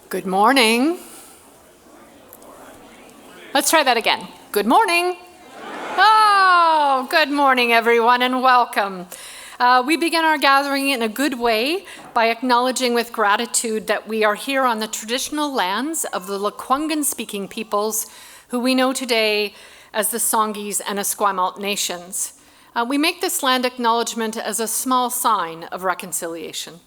Good morning. Let's try that again. Good morning. Oh, good morning, everyone, and welcome. We begin our gathering in a good way by acknowledging with gratitude that we are here on the traditional lands of the Lekwungen-speaking peoples, who we know today as the Songhees and Esquimalt nations. We make this land acknowledgement as a small sign of reconciliation.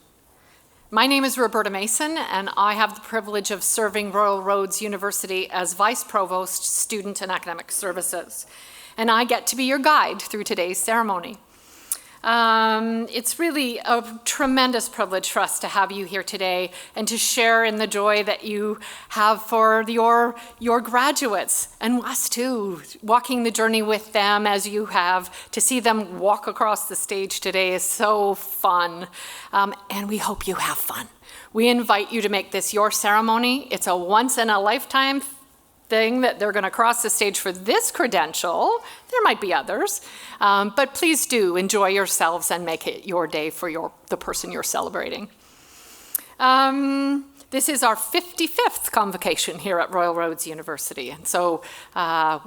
My name is Roberta Mason, and I have the privilege of serving Royal Roads University as Vice Provost, Student and Academic Services. And I get to be your guide through today's ceremony. It's really a tremendous privilege for us to have you here today and to share in the joy that you have for your graduates and us too. Walking the journey with them as you have, to see them walk across the stage today is so fun, and we hope you have fun. We invite you to make this your ceremony. It's a once-in-a-lifetime thing that they're going to cross the stage for this credential. There might be others, but please do enjoy yourselves and make it your day for the person you're celebrating. This is our 55th convocation here at Royal Roads University, and so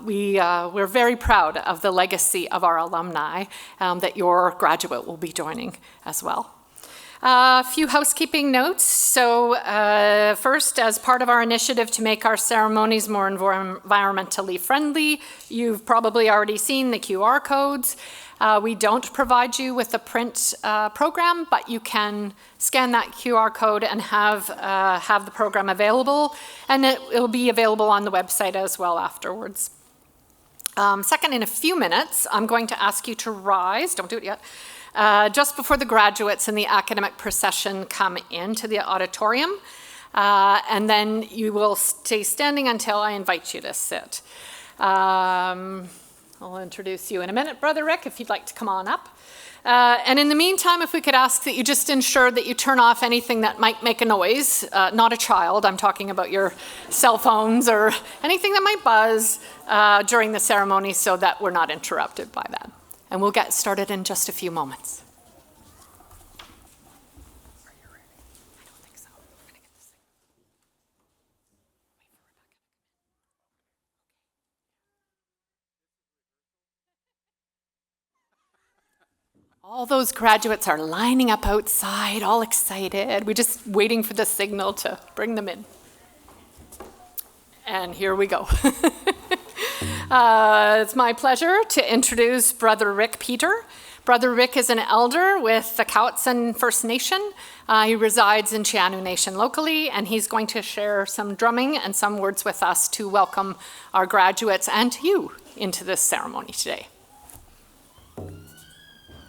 we're very proud of the legacy of our alumni that your graduate will be joining as well. A few housekeeping notes. So first, as part of our initiative to make our ceremonies more environmentally friendly, you've probably already seen the QR codes. We don't provide you with a print program, but you can scan that QR code and have the program available, and it will be available on the website as well afterwards. Second, in a few minutes, I'm going to ask you to rise. Don't do it yet. Just before the graduates and the academic procession come into the auditorium, and then you will stay standing until I invite you to sit. I'll introduce you in a minute, Brother Rick, if you'd like to come on up. And in the meantime, if we could ask that you just ensure that you turn off anything that might make a noise, not a child, I'm talking about your cell phones or anything that might buzz during the ceremony so that we're not interrupted by that. And we'll get started in just a few moments. Are you ready? I don't think so. We're going to get this thing. All those graduates are lining up outside, all excited. We're just waiting for the signal to bring them in. And here we go. It's my pleasure to introduce Brother Rick Peter. Brother Rick is an elder with the Cowichan First Nation. He resides in Chianu Nation locally, and he's going to share some drumming and some words with us to welcome our graduates and you into this ceremony today.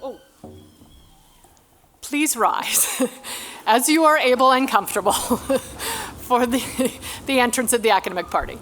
Oh. Please rise as you are able and comfortable for the entrance of the academic party.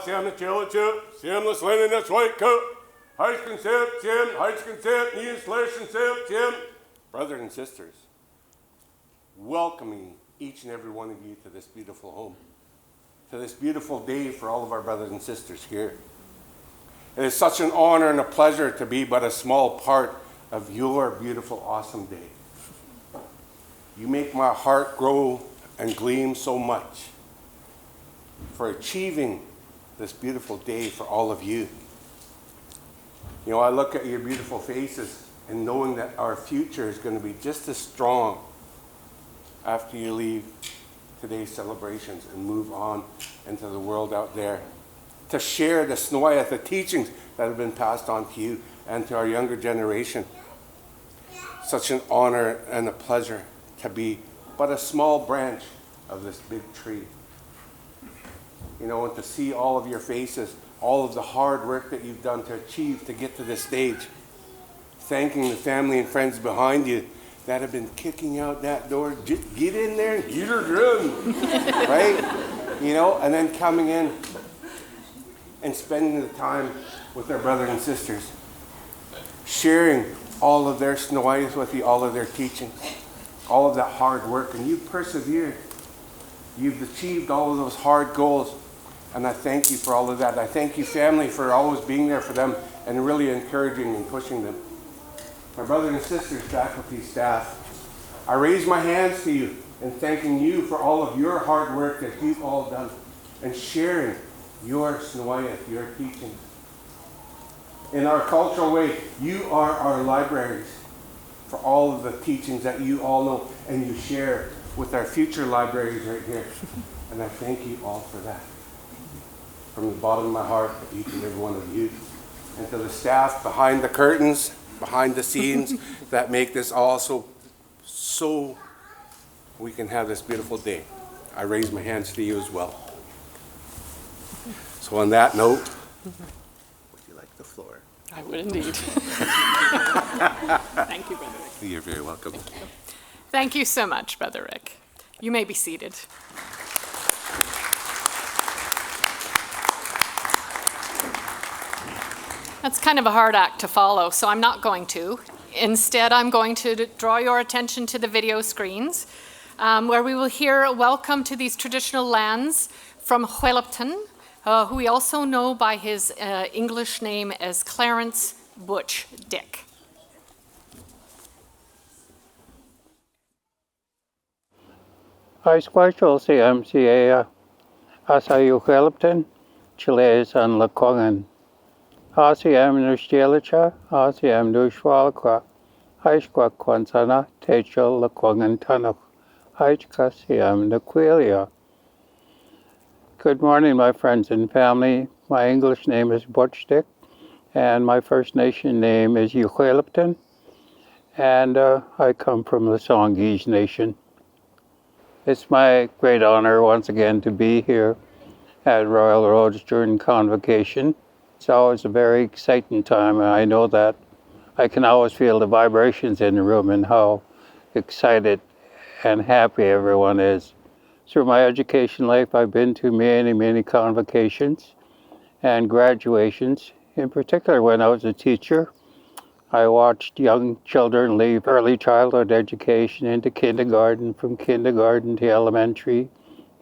Siam Chilichu, Siam the Slin in the White Coat, Heiskin Sip, Siam, Heiskin Sip, News Slashin Sip, Siam. Brothers and sisters, welcoming each and every one of you to this beautiful home, to this beautiful day for all of our brothers and sisters here. It is such an honor and a pleasure to be but a small part of your beautiful, awesome day. You make my heart grow and gleam so much for achieving this beautiful day for all of you. You know, I look at your beautiful faces and knowing that our future is going to be just as strong after you leave today's celebrations and move on into the world out there to share the Snoyeth, the teachings that have been passed on to you and to our younger generation. Such an honor and a pleasure to be but a small branch of this big tree. You know, and to see all of your faces, all of the hard work that you've done to achieve to get to this stage. Thanking the family and friends behind you that have been kicking out that door. Just get in there and get her done. Right? You know, and then coming in and spending the time with their brothers and sisters. Sharing all of their Snoyeth with you, all of their teachings, all of that hard work. And you persevered. You've achieved all of those hard goals. And I thank you for all of that. I thank you, family, for always being there for them and really encouraging and pushing them. My brothers and sisters, faculty, staff, I raise my hands to you and thanking you for all of your hard work that you've all done and sharing your Snoyeth, your teachings. In our cultural way, you are our libraries for all of the teachings that you all know and you share with our future libraries right here. And I thank you all for that. From the bottom of my heart to each and every one of you. And to the staff behind the curtains, behind the scenes that make this all so we can have this beautiful day. I raise my hands to you as well. So on that note, would you like the floor? I would indeed. Thank you, Brother Rick. You're very welcome. Thank you so much, Brother Rick. You may be seated. That's kind of a hard act to follow, so I'm not going to. Instead, I'm going to draw your attention to the video screens, where we will hear a welcome to these traditional lands from Huelipton, who we also know by his English name as Clarence Butch Dick. I squashel si MCA asayu Huelipton, Chiles and Lakongan. Asiam Nustielicha, Asiam Nushwalqua, Haishqua Quansana, Techel Lakongan Tanuk, Haishka Siam Naquilia. Good morning, my friends and family. My English name is Butch Dick, and my First Nation name is Uhuelipton, and I come from the Songhees Nation. It's my great honor once again to be here at Royal Roads during Convocation. It's always a very exciting time, and I know that I can always feel the vibrations in the room and how excited and happy everyone is. Through my education life, I've been to many, many convocations and graduations. In particular, when I was a teacher, I watched young children leave early childhood education into kindergarten, from kindergarten to elementary,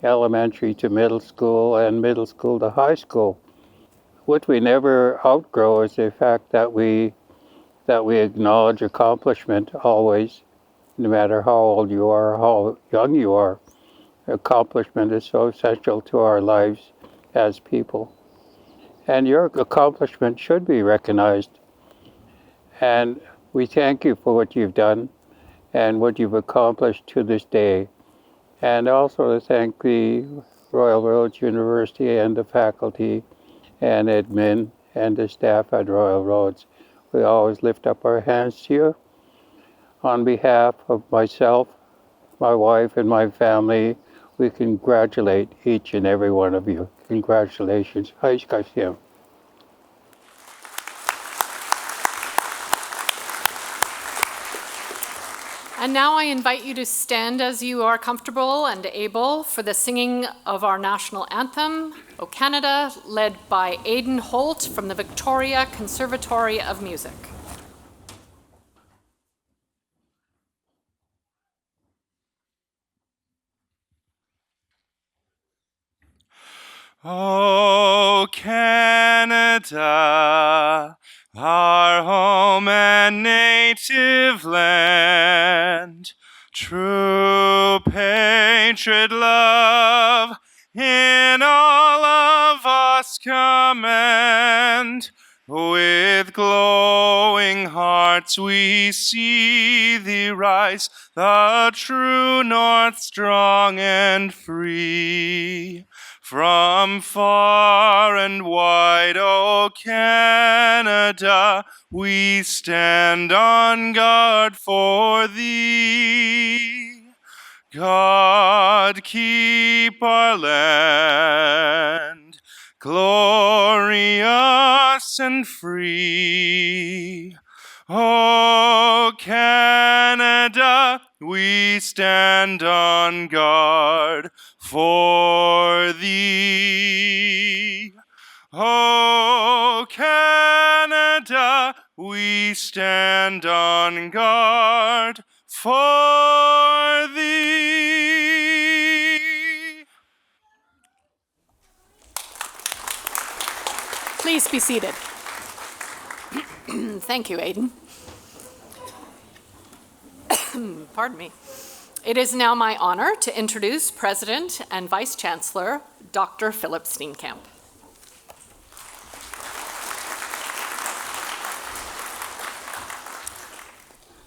elementary to middle school, and middle school to high school. What we never outgrow is the fact that we acknowledge accomplishment always, no matter how old you are or how young you are. Accomplishment is so essential to our lives as people. And your accomplishment should be recognized. And we thank you for what you've done and what you've accomplished to this day. And also to thank the Royal Roads University and the faculty and admin and the staff at Royal Roads. We always lift up our hands to you. On behalf of myself, my wife, and my family, we congratulate each and every one of you. Congratulations. Haishkashim. And now I invite you to stand as you are comfortable and able for the singing of our national anthem, O Canada, led by Aidan Holt from the Victoria Conservatory of Music. O Canada, our home and native land, true patriot love in all of us commend. With glowing hearts we see thee rise, the true north strong and free. From far and wide, O Canada, we stand on guard for thee. God keep our land glorious and free. O Canada, we stand on guard for thee. O Canada, we stand on guard for thee. Please be seated. Thank you, Aidan. Pardon me. It is now my honor to introduce President and Vice Chancellor, Dr. Philip Steenkamp.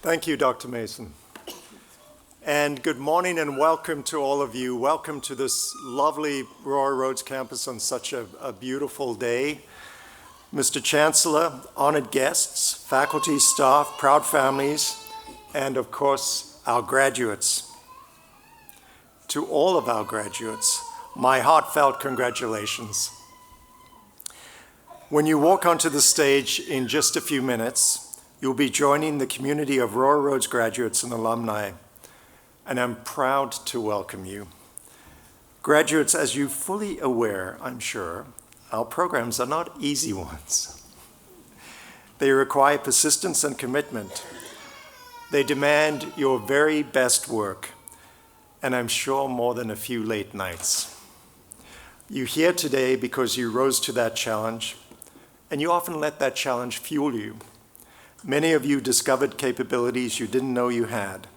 Thank you, Dr. Mason. And good morning and welcome to all of you. Welcome to this lovely Royal Roads campus on such a beautiful day. Mr. Chancellor, honored guests, faculty, staff, proud families, and of course, our graduates. To all of our graduates, my heartfelt congratulations. When you walk onto the stage in just a few minutes, you'll be joining the community of Royal Roads graduates and alumni, and I'm proud to welcome you. Graduates, as you're fully aware, I'm sure, our programs are not easy ones. They require persistence and commitment. They demand your very best work, and I'm sure more than a few late nights. You're here today because you rose to that challenge, and you often let that challenge fuel you. Many of you discovered capabilities you didn't know you had.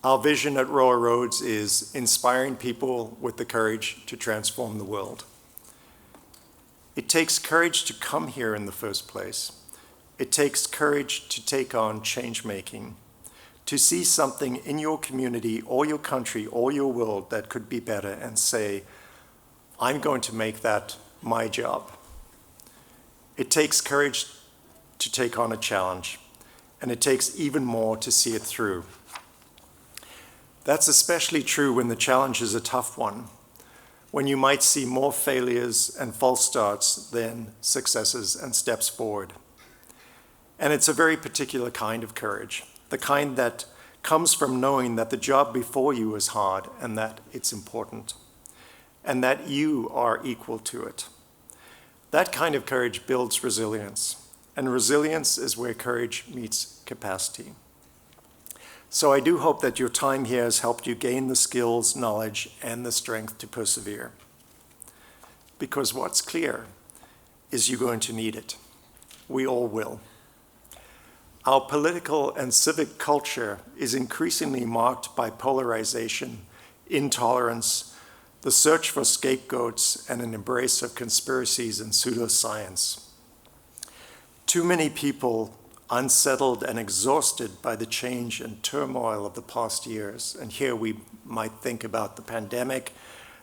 Our vision at Royal Roads is inspiring people with the courage to transform the world. It takes courage to come here in the first place. It takes courage to take on change-making, to see something in your community or your country or your world that could be better and say, I'm going to make that my job. It takes courage to take on a challenge, and it takes even more to see it through. That's especially true when the challenge is a tough one, when you might see more failures and false starts than successes and steps forward. And it's a very particular kind of courage, the kind that comes from knowing that the job before you is hard and that it's important, and that you are equal to it. That kind of courage builds resilience, and resilience is where courage meets capacity. So I do hope that your time here has helped you gain the skills, knowledge, and the strength to persevere. Because what's clear is you're going to need it. We all will. Our political and civic culture is increasingly marked by polarization, intolerance, the search for scapegoats, and an embrace of conspiracies and pseudoscience. Too many people unsettled and exhausted by the change and turmoil of the past years. And here we might think about the pandemic,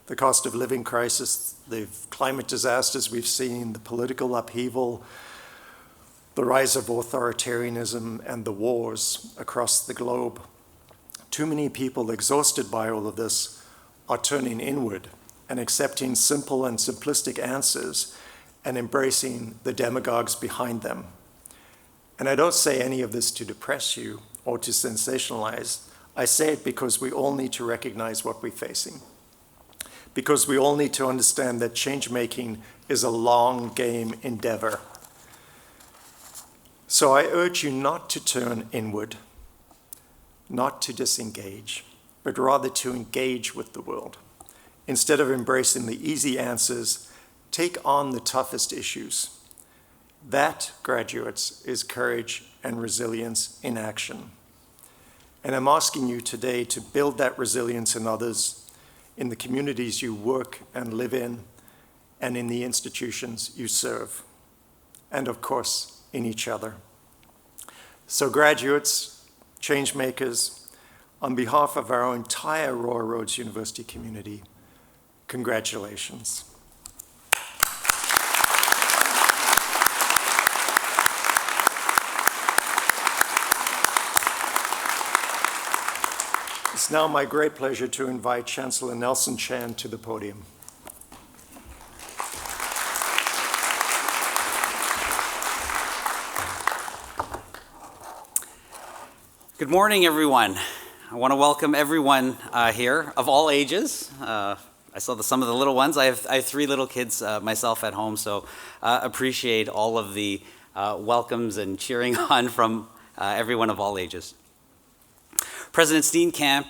the cost of living crisis, the climate disasters we've seen, the political upheaval, the rise of authoritarianism, and the wars across the globe. Too many people exhausted by all of this are turning inward and accepting simple and simplistic answers and embracing the demagogues behind them. And I don't say any of this to depress you or to sensationalize. I say it because we all need to recognize what we're facing. Because we all need to understand that change-making is a long game endeavor. So I urge you not to turn inward, not to disengage, but rather to engage with the world. Instead of embracing the easy answers, take on the toughest issues. That, graduates, is courage and resilience in action. And I'm asking you today to build that resilience in others, in the communities you work and live in, and in the institutions you serve, and of course, in each other. So graduates, change makers, on behalf of our entire Royal Roads University community, congratulations. It's now my great pleasure to invite Chancellor Nelson Chan to the podium. Good morning, everyone. I want to welcome everyone here of all ages. I saw some of the little ones. I have 3 little kids myself at home, so appreciate all of the welcomes and cheering on from everyone of all ages. President Steenkamp,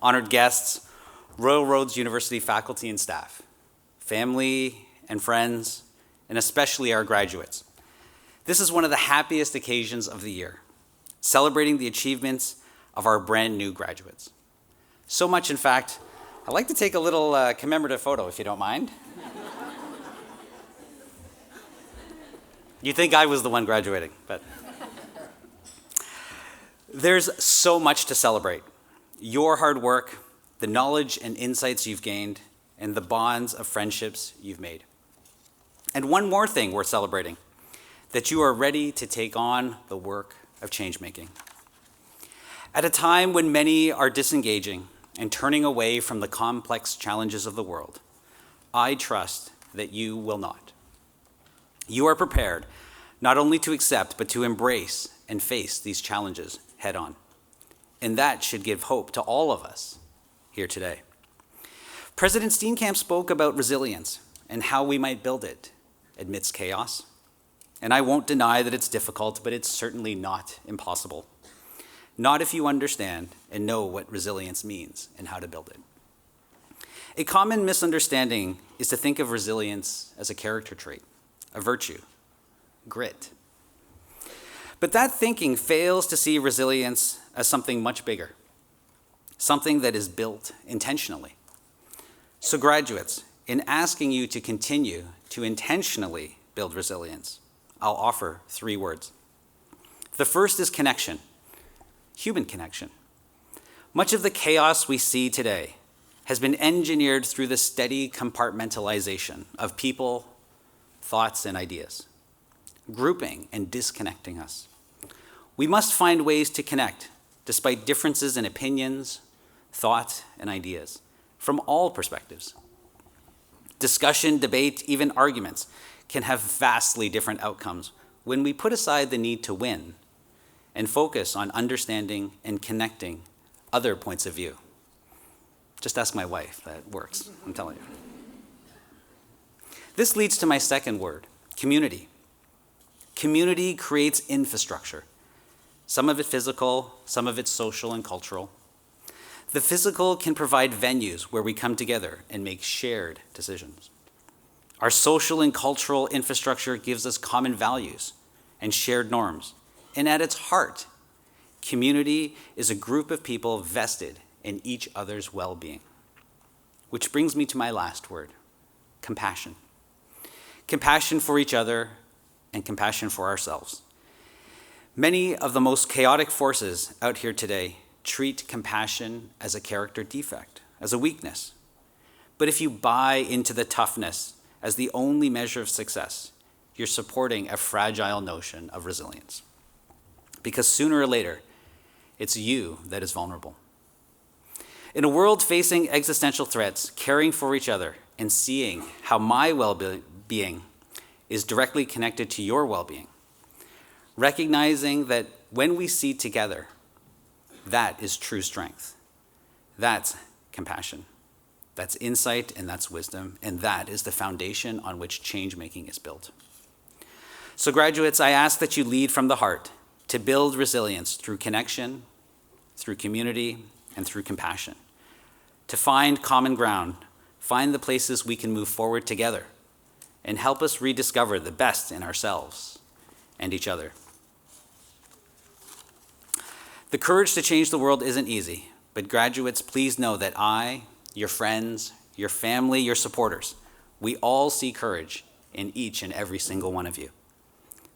honored guests, Royal Roads University faculty and staff, family and friends, and especially our graduates. This is one of the happiest occasions of the year, celebrating the achievements of our brand new graduates. So much, in fact, I'd like to take a little commemorative photo, if you don't mind. You'd think I was the one graduating, but there's so much to celebrate. Your hard work, the knowledge and insights you've gained, and the bonds of friendships you've made. And one more thing we're celebrating, that you are ready to take on the work of change-making. At a time when many are disengaging and turning away from the complex challenges of the world, I trust that you will not. You are prepared not only to accept, but to embrace and face these challenges head on. And that should give hope to all of us here today. President Steenkamp spoke about resilience and how we might build it amidst chaos, And I won't deny that it's difficult, but it's certainly not impossible. Not if you understand and know what resilience means and how to build it. A common misunderstanding is to think of resilience as a character trait, a virtue, grit. But that thinking fails to see resilience as something much bigger, something that is built intentionally. So graduates, in asking you to continue to intentionally build resilience, I'll offer 3 words. The first is connection, human connection. Much of the chaos we see today has been engineered through the steady compartmentalization of people, thoughts, and ideas, grouping and disconnecting us. We must find ways to connect despite differences in opinions, thought, and ideas from all perspectives. Discussion, debate, even arguments can have vastly different outcomes when we put aside the need to win and focus on understanding and connecting other points of view. Just ask my wife, that works, I'm telling you. This leads to my second word, community. Community creates infrastructure. Some of it physical, some of it social and cultural. The physical can provide venues where we come together and make shared decisions. Our social and cultural infrastructure gives us common values and shared norms. And at its heart, community is a group of people vested in each other's well-being. Which brings me to my last word, compassion. Compassion for each other and compassion for ourselves. Many of the most chaotic forces out here today treat compassion as a character defect, as a weakness. But if you buy into the toughness as the only measure of success, you're supporting a fragile notion of resilience. Because sooner or later, it's you that is vulnerable. In a world facing existential threats, caring for each other and seeing how my well-being is directly connected to your well-being, recognizing that when we see together, that is true strength. That's compassion. That's insight and that's wisdom, and that is the foundation on which change-making is built. So graduates, I ask that you lead from the heart to build resilience through connection, through community, and through compassion. To find common ground, find the places we can move forward together, and help us rediscover the best in ourselves and each other. The courage to change the world isn't easy, but graduates, please know that I, your friends, your family, your supporters, we all see courage in each and every single one of you.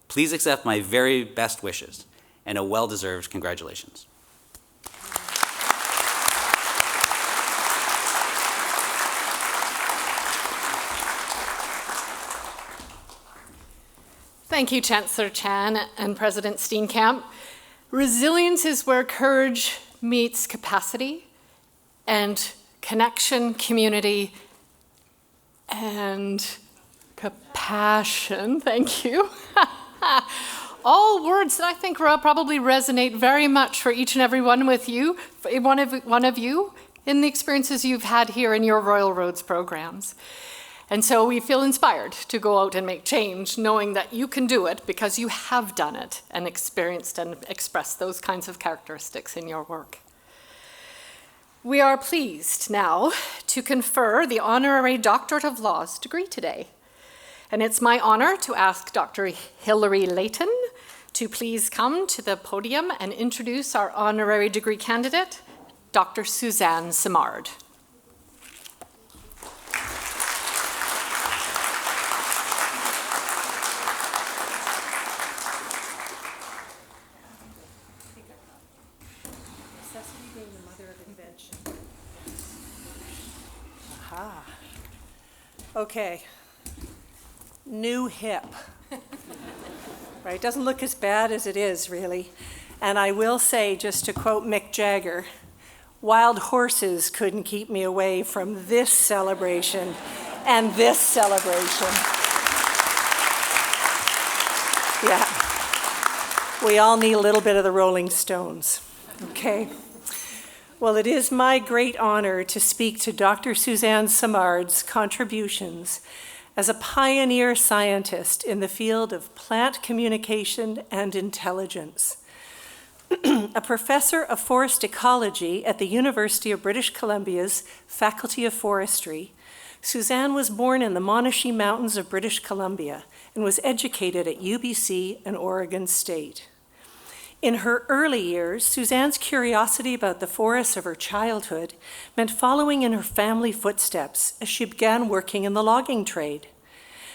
Please accept my very best wishes and a well-deserved congratulations. Thank you, Chancellor Chan and President Steenkamp. Resilience is where courage meets capacity and connection, community, and compassion. Thank you. All words that I think will probably resonate very much for each and every one with you, one of you, in the experiences you've had here in your Royal Roads programs. And so we feel inspired to go out and make change, knowing that you can do it because you have done it and experienced and expressed those kinds of characteristics in your work. We are pleased now to confer the Honorary Doctorate of Laws degree today. And it's my honor to ask Dr. Hilary Layton to please come to the podium and introduce our honorary degree candidate, Dr. Suzanne Simard. Okay, new hip, right? Doesn't look as bad as it is, really. And I will say, just to quote Mick Jagger, wild horses couldn't keep me away from this celebration and this celebration. Yeah, we all need a little bit of the Rolling Stones, okay? Well, it is my great honor to speak to Dr. Suzanne Simard's contributions as a pioneer scientist in the field of plant communication and intelligence. A professor of forest ecology at the University of British Columbia's Faculty of Forestry, Suzanne was born in the Monashee Mountains of British Columbia and was educated at UBC and Oregon State. In her early years, Suzanne's curiosity about the forests of her childhood meant following in her family footsteps as she began working in the logging trade.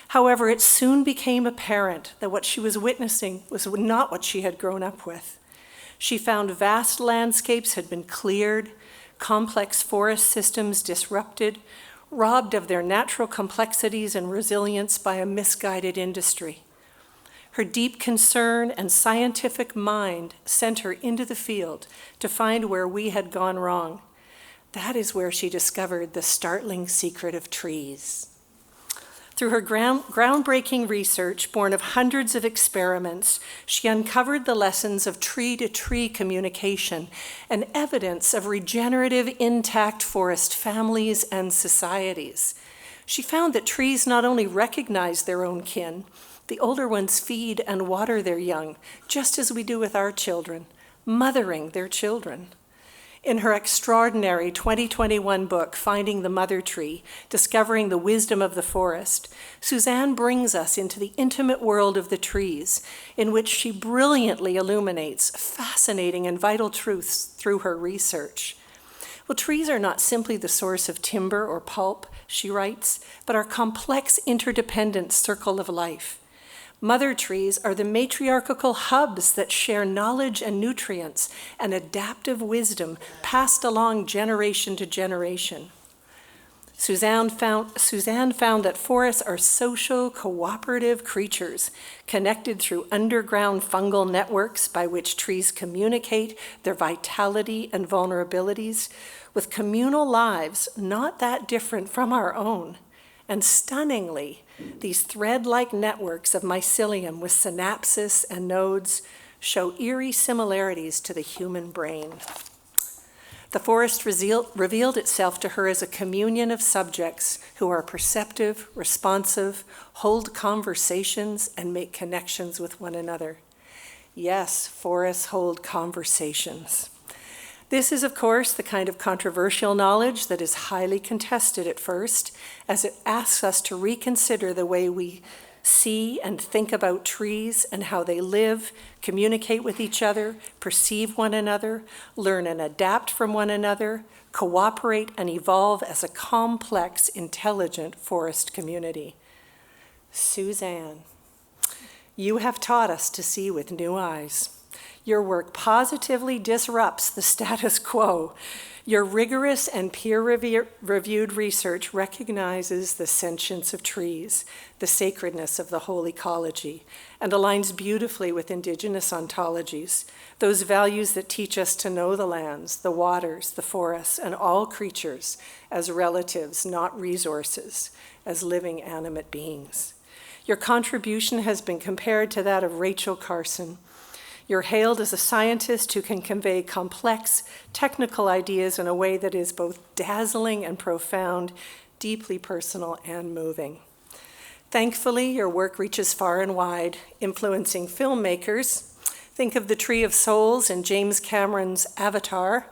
However, it soon became apparent that what she was witnessing was not what she had grown up with. She found vast landscapes had been cleared, complex forest systems disrupted, robbed of their natural complexities and resilience by a misguided industry. Her deep concern and scientific mind sent her into the field to find where we had gone wrong. That is where she discovered the startling secret of trees. Through her groundbreaking research, born of hundreds of experiments, she uncovered the lessons of tree-to-tree communication and evidence of regenerative, intact forest families and societies. She found that trees not only recognize their own kin, the older ones feed and water their young, just as we do with our children, mothering their children. In her extraordinary 2021 book, Finding the Mother Tree, Discovering the Wisdom of the Forest, Suzanne brings us into the intimate world of the trees, in which she brilliantly illuminates fascinating and vital truths through her research. Well, trees are not simply the source of timber or pulp, she writes, but our complex interdependent circle of life. Mother trees are the matriarchal hubs that share knowledge and nutrients and adaptive wisdom passed along generation to generation. Suzanne found that forests are social, cooperative creatures connected through underground fungal networks by which trees communicate their vitality and vulnerabilities with communal lives not that different from our own. And stunningly, these thread-like networks of mycelium with synapses and nodes show eerie similarities to the human brain. The forest revealed itself to her as a communion of subjects who are perceptive, responsive, hold conversations, and make connections with one another. Yes, forests hold conversations. This is, of course, the kind of controversial knowledge that is highly contested at first, as it asks us to reconsider the way we see and think about trees and how they live, communicate with each other, perceive one another, learn and adapt from one another, cooperate and evolve as a complex, intelligent forest community. Suzanne, you have taught us to see with new eyes. Your work positively disrupts the status quo. Your rigorous and peer-reviewed research recognizes the sentience of trees, the sacredness of the whole ecology, and aligns beautifully with Indigenous ontologies, those values that teach us to know the lands, the waters, the forests, and all creatures as relatives, not resources, as living animate beings. Your contribution has been compared to that of Rachel Carson. You're hailed as a scientist who can convey complex, technical ideas in a way that is both dazzling and profound, deeply personal and moving. Thankfully, your work reaches far and wide, influencing filmmakers. Think of The Tree of Souls and James Cameron's Avatar.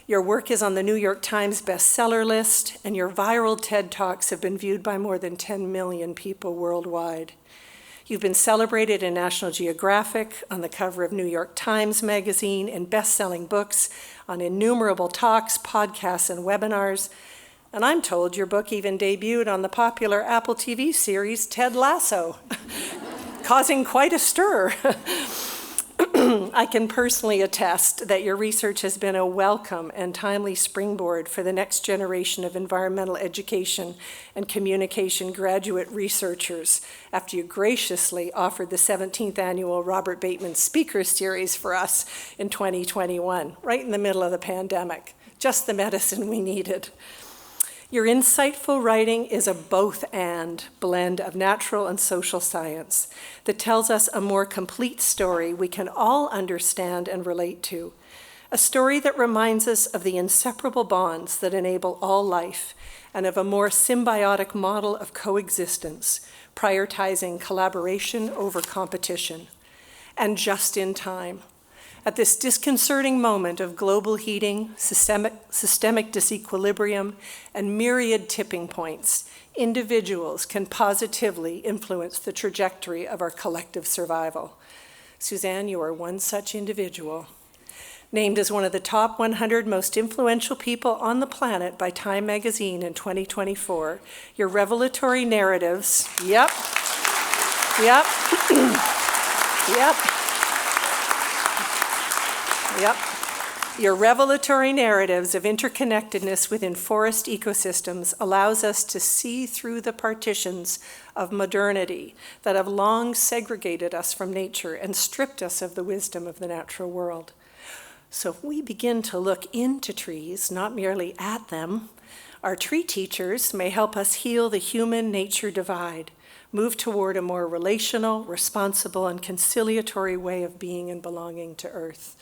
Your work is on the New York Times bestseller list, and your viral TED Talks have been viewed by more than 10 million people worldwide. You've been celebrated in National Geographic, on the cover of New York Times Magazine, in best-selling books, on innumerable talks, podcasts, and webinars. And I'm told your book even debuted on the popular Apple TV series Ted Lasso, causing quite a stir. I can personally attest that your research has been a welcome and timely springboard for the next generation of environmental education and communication graduate researchers after you graciously offered the 17th annual Robert Bateman Speaker Series for us in 2021, right in the middle of the pandemic, just the medicine we needed. Your insightful writing is a both-and blend of natural and social science that tells us a more complete story we can all understand and relate to, A story that reminds us of the inseparable bonds that enable all life and of a more symbiotic model of coexistence, prioritizing collaboration over competition. And just in time. At this disconcerting moment of global heating, systemic disequilibrium, and myriad tipping points, individuals can positively influence the trajectory of our collective survival. Suzanne, you are one such individual. Named as one of the top 100 most influential people on the planet by Time magazine in 2024, your revelatory narratives, yep, your revelatory narratives of interconnectedness within forest ecosystems allows us to see through the partitions of modernity that have long segregated us from nature and stripped us of the wisdom of the natural world. So if we begin to look into trees, not merely at them, our tree teachers may help us heal the human-nature divide, move toward a more relational, responsible, and conciliatory way of being and belonging to Earth.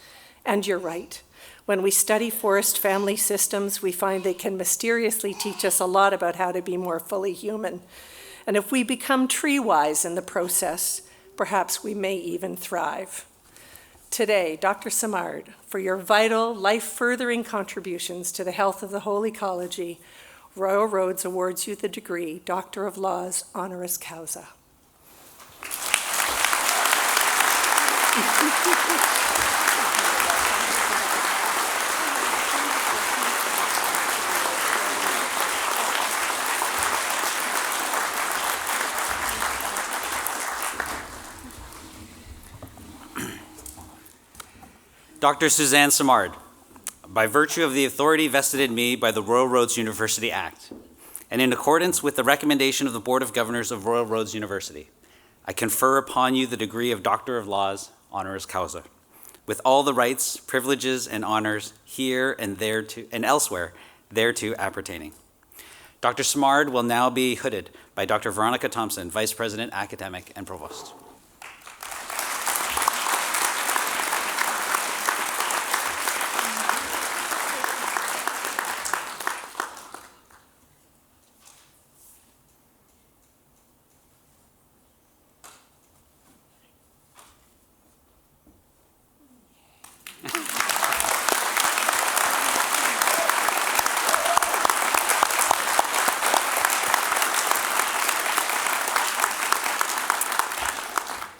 And you're right. When we study forest family systems, we find they can mysteriously teach us a lot about how to be more fully human. And if we become tree-wise in the process, perhaps we may even thrive. Today, Dr. Simard, for your vital, life-furthering contributions to the health of the whole ecology, Royal Roads awards you the degree Doctor of Laws honoris causa. Dr. Suzanne Simard, by virtue of the authority vested in me by the Royal Roads University Act, and in accordance with the recommendation of the Board of Governors of Royal Roads University, I confer upon you the degree of Doctor of Laws honoris causa, with all the rights, privileges, and honors here and thereto and elsewhere thereto appertaining. Dr. Simard will now be hooded by Dr. Veronica Thompson, Vice President, Academic, and Provost.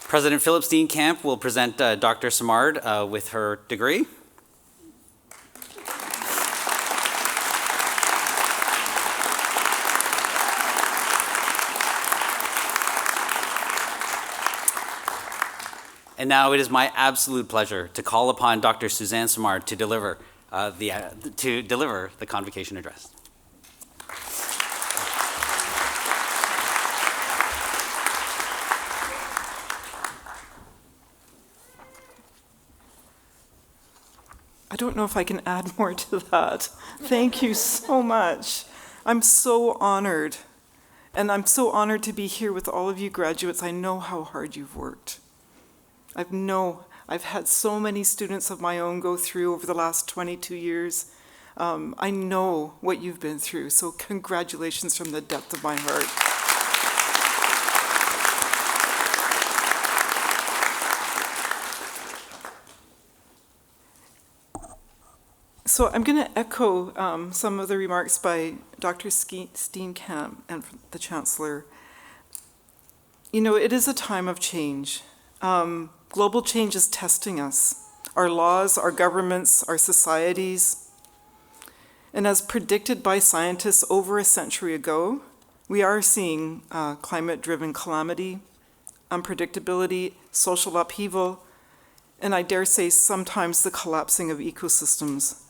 President Philip Steenkamp will present Dr. Simard with her degree. And now it is my absolute pleasure to call upon Dr. Suzanne Simard to deliver the convocation address. I don't know if I can add more to that. Thank you so much. I'm so honored. And I'm so honored to be here with all of you graduates. I know how hard you've worked. I've had so many students of my own go through over the last 22 years. I know what you've been through, so congratulations from the depth of my heart. So I'm going to echo some of the remarks by Dr. Steenkamp and the Chancellor. You know, it is a time of change. Global change is testing us, our laws, our governments, our societies. And as predicted by scientists over a century ago, we are seeing climate-driven calamity, unpredictability, social upheaval, and I dare say sometimes the collapsing of ecosystems.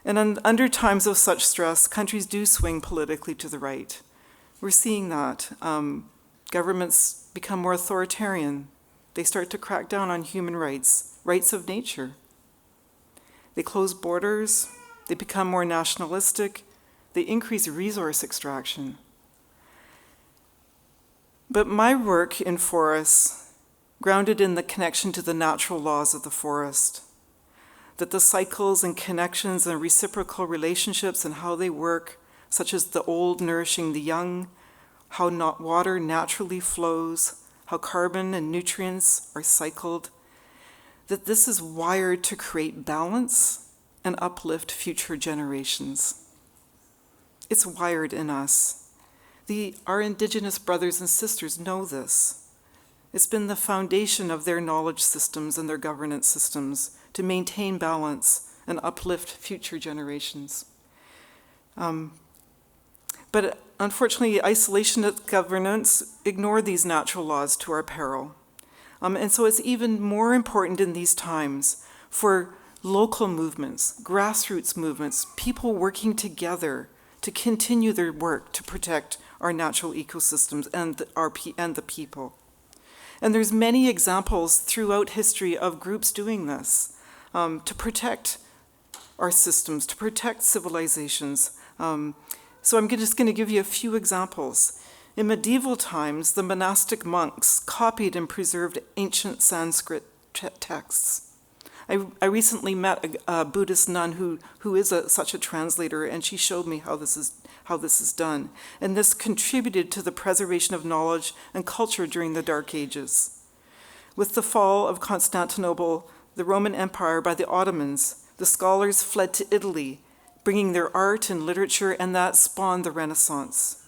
And under times of such stress, countries do swing politically to the right. We're seeing that. Governments become more authoritarian. They start to crack down on human rights, rights of nature. They close borders. They become more nationalistic. They increase resource extraction. But my work in forests, grounded in the connection to the natural laws of the forest, that the cycles and connections and reciprocal relationships and how they work, such as the old nourishing the young, how water naturally flows, how carbon and nutrients are cycled, that this is wired to create balance and uplift future generations. It's wired in us. Our Indigenous brothers and sisters know this. It's been the foundation of their knowledge systems and their governance systems to maintain balance and uplift future generations. But unfortunately, isolationist governance ignore these natural laws to our peril. And so it's even more important in these times for local movements, grassroots movements, people working together to continue their work to protect our natural ecosystems and the people. And there's many examples throughout history of groups doing this to protect our systems, to protect civilizations. So I'm just going to give you a few examples. In medieval times, the monastic monks copied and preserved ancient Sanskrit texts. I recently met a Buddhist nun who is such a translator, and she showed me how this is done. And this contributed to the preservation of knowledge and culture during the Dark Ages. With the fall of Constantinople, the Roman Empire by the Ottomans, the scholars fled to Italy, bringing their art and literature, and that spawned the Renaissance.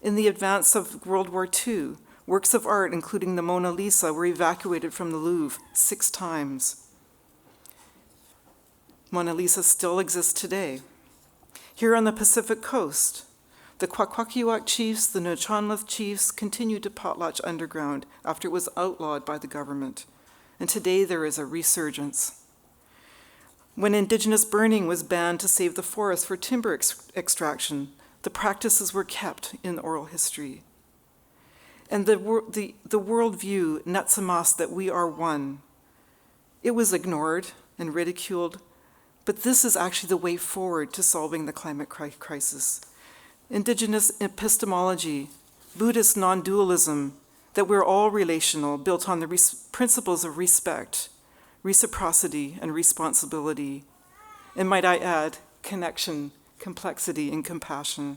In the advance of World War II, works of art, including the Mona Lisa, were evacuated from the Louvre 6 times. Mona Lisa still exists today. Here on the Pacific coast, the Kwakwaka'wakw chiefs, the Nuu-chah-nulth chiefs continued to potlatch underground after it was outlawed by the government. And today there is a resurgence. When Indigenous burning was banned to save the forest for timber extraction, the practices were kept in oral history. And the worldview, Netsamas, that we are one, it was ignored and ridiculed, but this is actually the way forward to solving the climate crisis. Indigenous epistemology, Buddhist non-dualism, that we're all relational, built on the principles of respect, reciprocity, and responsibility. And might I add, connection, complexity, and compassion,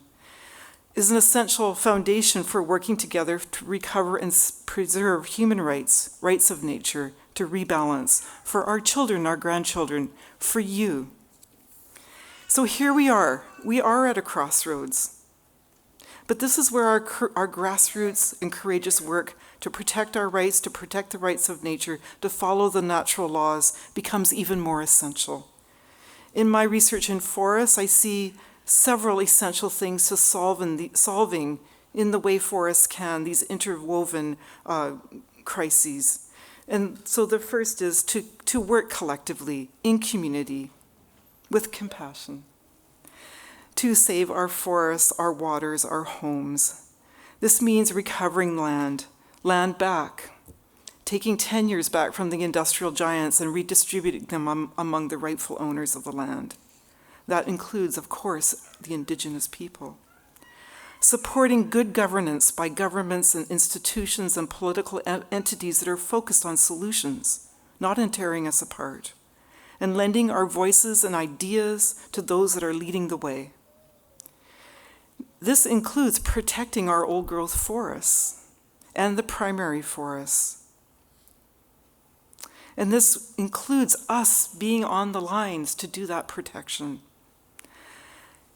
is an essential foundation for working together to recover and preserve human rights, rights of nature, to rebalance for our children, our grandchildren, for you. So here we are at a crossroads. But this is where our grassroots and courageous work to protect our rights, to protect the rights of nature, to follow the natural laws becomes even more essential. In my research in forests, I see several essential things to solving in the way forests can, these interwoven crises. And so the first is to work collectively, in community, with compassion, to save our forests, our waters, our homes. This means recovering land back, taking tenures back from the industrial giants and redistributing them among the rightful owners of the land. That includes, of course, the Indigenous people. Supporting good governance by governments and institutions and political entities that are focused on solutions, not in tearing us apart, and lending our voices and ideas to those that are leading the way. This includes protecting our old-growth forests and the primary forests. And this includes us being on the lines to do that protection.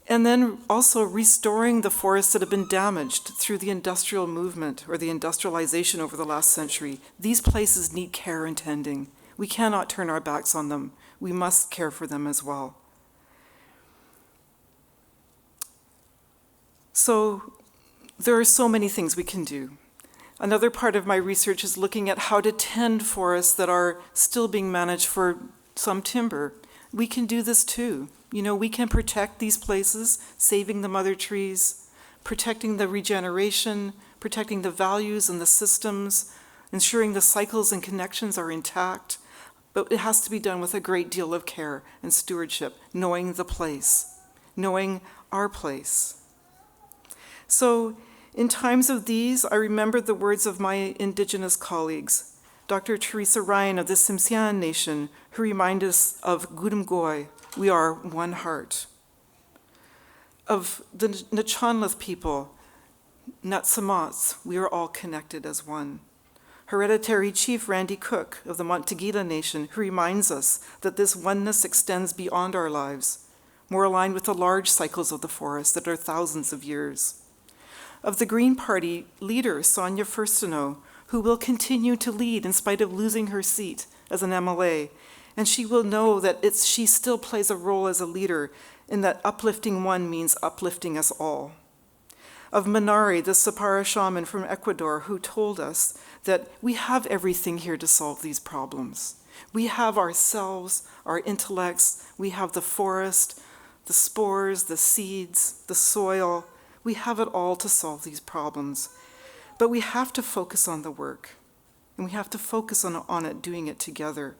And then also restoring the forests that have been damaged through the industrial movement or the industrialization over the last century. These places need care and tending. We cannot turn our backs on them. We must care for them as well. So there are so many things we can do. Another part of my research is looking at how to tend forests that are still being managed for some timber. We can do this too. You know, we can protect these places, saving the mother trees, protecting the regeneration, protecting the values and the systems, ensuring the cycles and connections are intact. But it has to be done with a great deal of care and stewardship, knowing the place, knowing our place. So in times of these, I remember the words of my Indigenous colleagues. Dr. Teresa Ryan of the Tsimshian Nation, who remind us of Gudumgoy, we are one heart. Of the Nachanlith people, Natsamats, we are all connected as one. Hereditary Chief Randy Cook of the Monteguila Nation, who reminds us that this oneness extends beyond our lives, more aligned with the large cycles of the forest that are thousands of years. Of the Green Party leader, Sonia Furstenau, who will continue to lead in spite of losing her seat as an MLA, and she will know that she still plays a role as a leader in that uplifting one means uplifting us all. Of Minari, the Sapara shaman from Ecuador, who told us that we have everything here to solve these problems. We have ourselves, our intellects, we have the forest, the spores, the seeds, the soil. We have it all to solve these problems. But we have to focus on the work, and we have to focus on it, doing it together.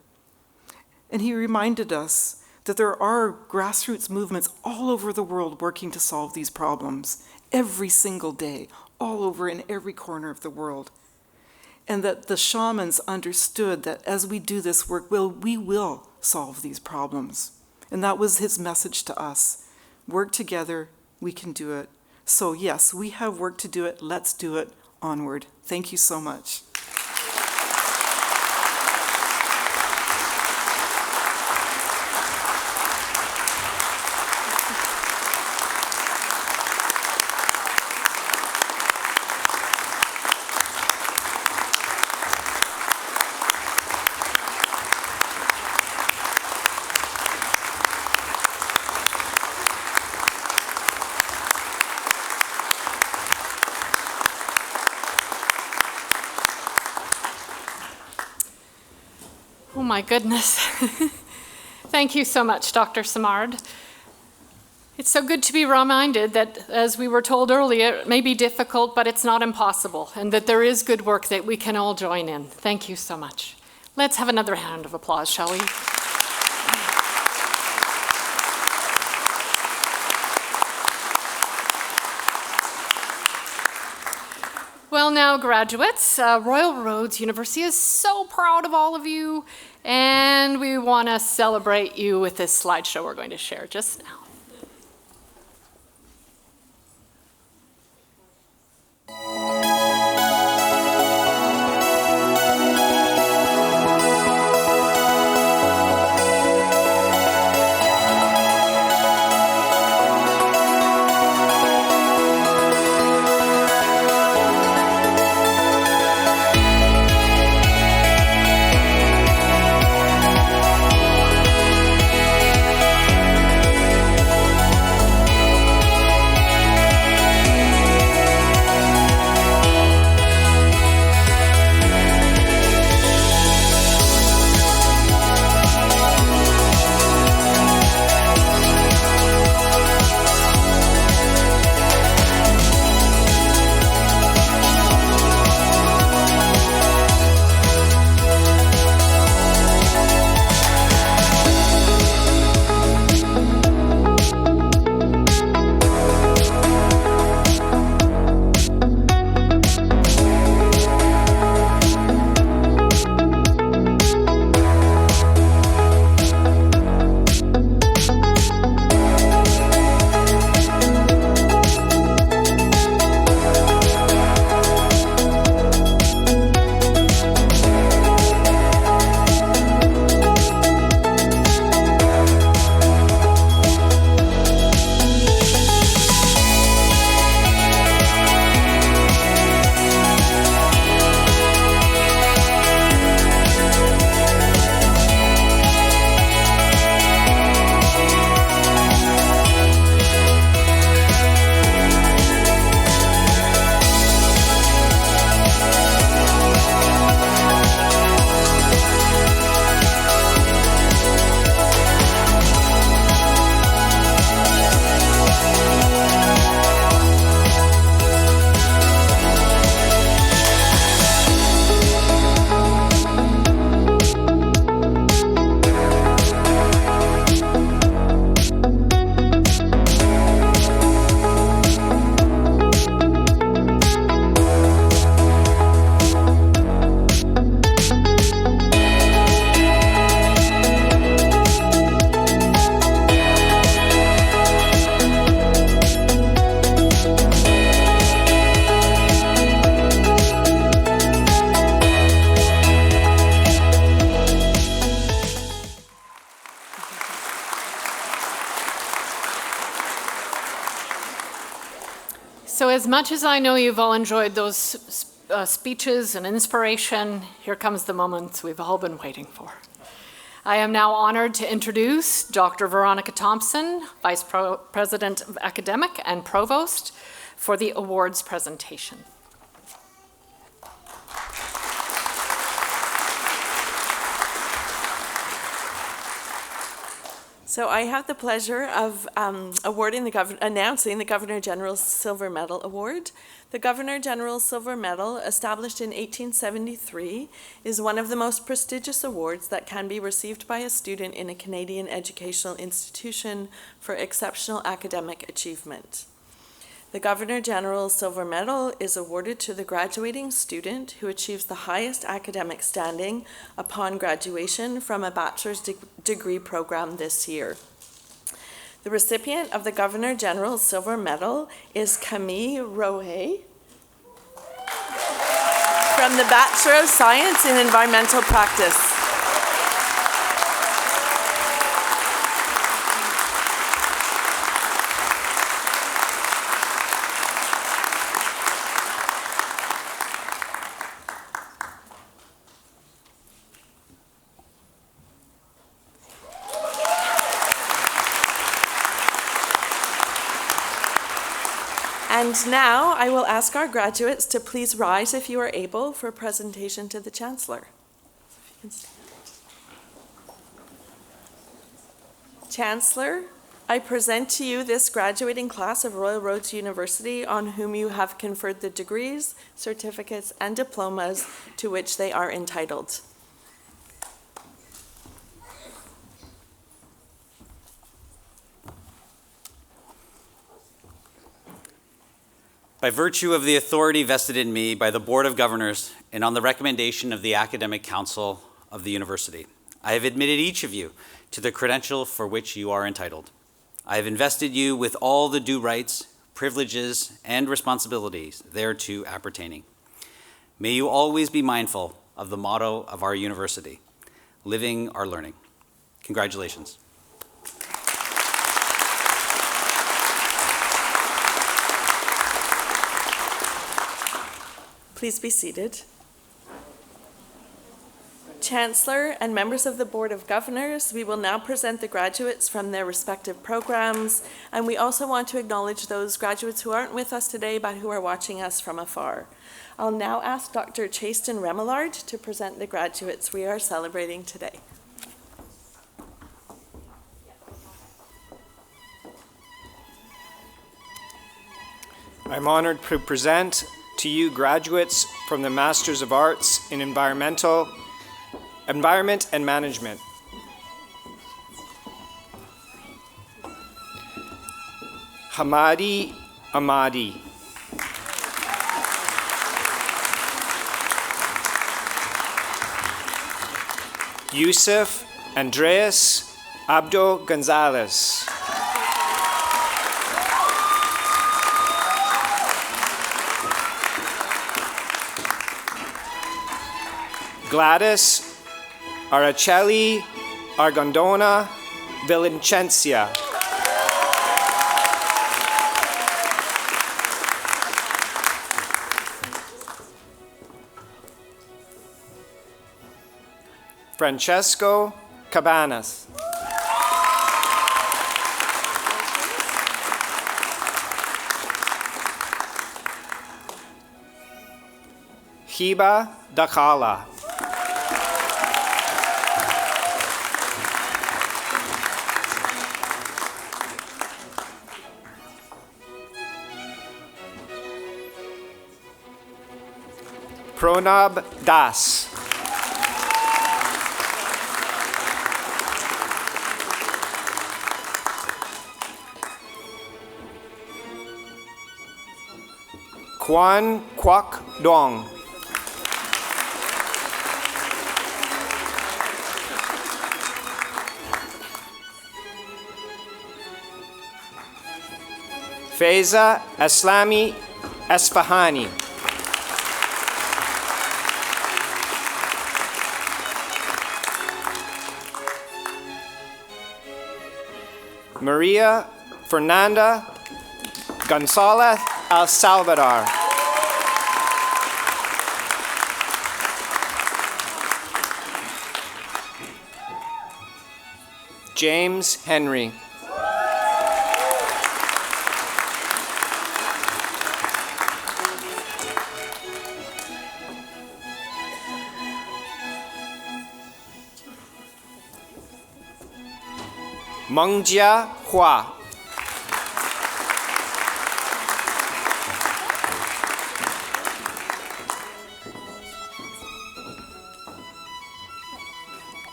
And he reminded us that there are grassroots movements all over the world working to solve these problems every single day, all over in every corner of the world. And that the shamans understood that as we do this work, we will solve these problems. And that was his message to us. Work together, we can do it. So yes, we have work to do it. Let's do it. Onward. Thank you so much. Oh my goodness. Thank you so much, Dr. Simard. It's so good to be reminded that, as we were told earlier, it may be difficult, but it's not impossible, and that there is good work that we can all join in. Thank you so much. Let's have another round of applause, shall we? Well, now, graduates, Royal Roads University is so proud of all of you, and we want to celebrate you with this slideshow we're going to share just now. as much as I know you've all enjoyed those speeches and inspiration, here comes the moment we've all been waiting for. I am now honored to introduce Dr. Veronica Thompson, Vice President of Academic and Provost, for the awards presentation. So I have the pleasure of announcing the Governor General's Silver Medal Award. The Governor General's Silver Medal, established in 1873, is one of the most prestigious awards that can be received by a student in a Canadian educational institution for exceptional academic achievement. The Governor General's Silver Medal is awarded to the graduating student who achieves the highest academic standing upon graduation from a bachelor's degree program this year. The recipient of the Governor General's Silver Medal is Camille Rohe from the Bachelor of Science in Environmental Practice. And now I will ask our graduates to please rise if you are able for a presentation to the Chancellor. Chancellor, I present to you this graduating class of Royal Roads University on whom you have conferred the degrees, certificates, and diplomas to which they are entitled. By virtue of the authority vested in me by the Board of Governors and on the recommendation of the Academic Council of the University, I have admitted each of you to the credential for which you are entitled. I have invested you with all the due rights, privileges, and responsibilities thereto appertaining. May you always be mindful of the motto of our university, living our learning. Congratulations. Please be seated. Chancellor and members of the Board of Governors, we will now present the graduates from their respective programs, and we also want to acknowledge those graduates who aren't with us today but who are watching us from afar. I'll now ask Dr. Chasten Remillard to present the graduates we are celebrating today. I'm honored to present to you graduates from the Masters of Arts in Environment and Management. Hamadi Ahmadi. Yusuf Andreas Abdo Gonzalez. Gladys Araceli Argondona Villacencia. Francesco Cabanas. Hiba Dakala. Pranab Das. Quan Quoc Dong. Faiza Aslami Esfahani. Maria Fernanda Gonzalez El Salvador. James Henry. Mengjia Hua.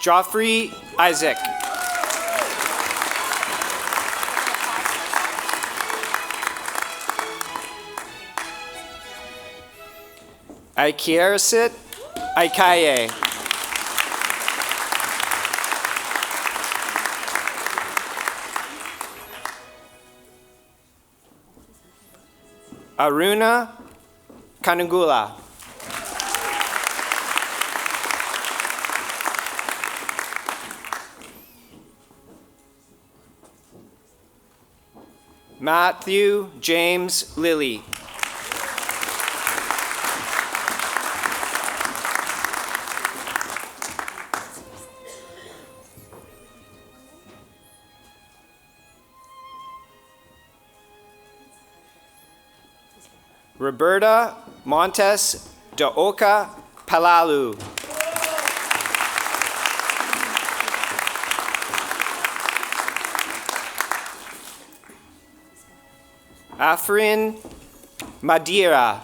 Joffrey Isaac. Aikiersit Aikaye. Aruna Kanugula. Matthew James Lilly. Roberta Montes de Oca Palalu. Afrin Madeira.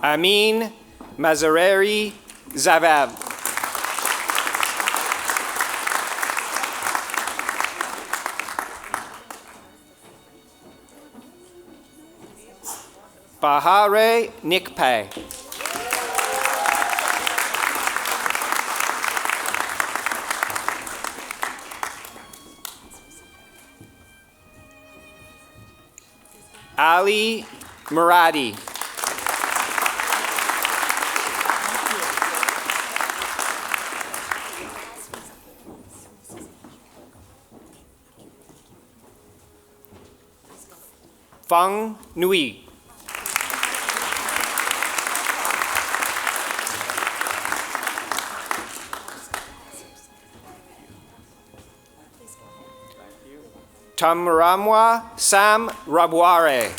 Amin Mazareri Zavab. Bahare Nikpe. Ali Muradi. Fang Nui. Tamramwa Sam Rabware.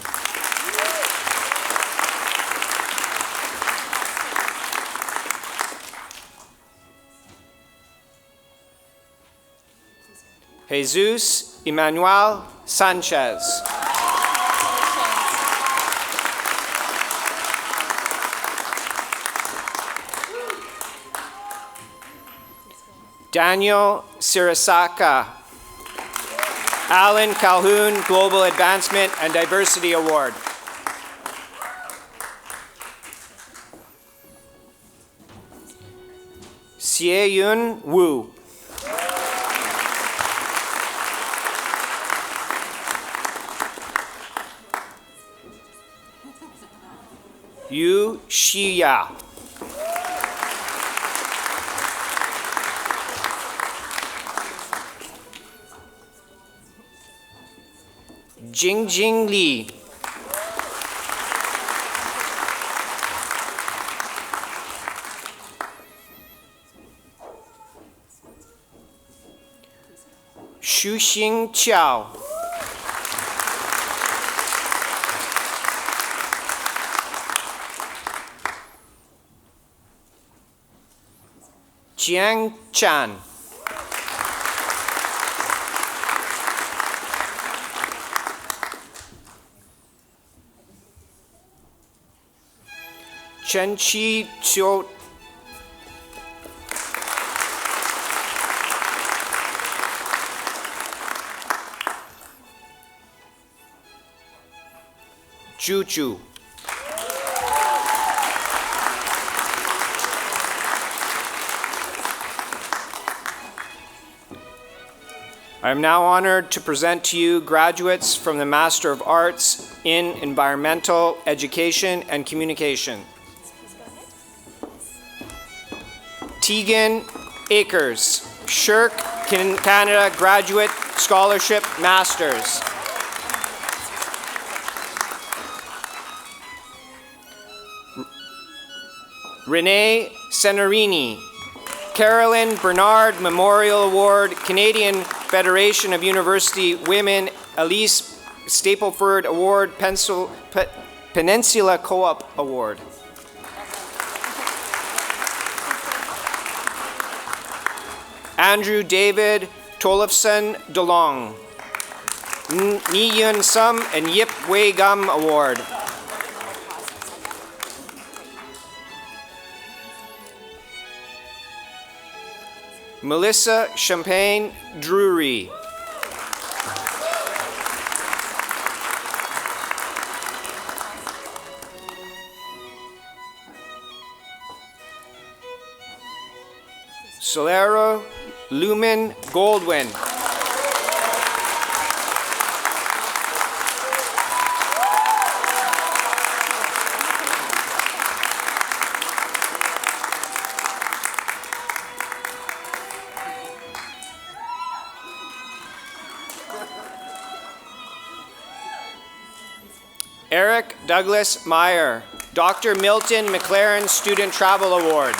Jesus Emmanuel Sanchez. Daniel Sirasaka. Alan Calhoun Global Advancement and Diversity Award. Xie-Yun Wu. Yu Shiya. Jingjing Li. Shuxing Qiao. Jiang Chan. Chen Chi Chiu. Juju. I am now honored to present to you graduates from the Master of Arts in Environmental Education and Communication. Tegan Akers, Shirk Canada Graduate Scholarship Masters. Renee Senarini, Carolyn Bernard Memorial Award, Canadian Federation of University Women, Elise Stapleford Award, Peninsula Co-op Award. Andrew David Tollefson DeLong, Ni Yun Sum and Yip Wei Gum Award. Melissa Champagne Drury. Solero Lumen Goldwyn. Eric Douglas Meyer, Dr. Milton McLaren Student Travel Award.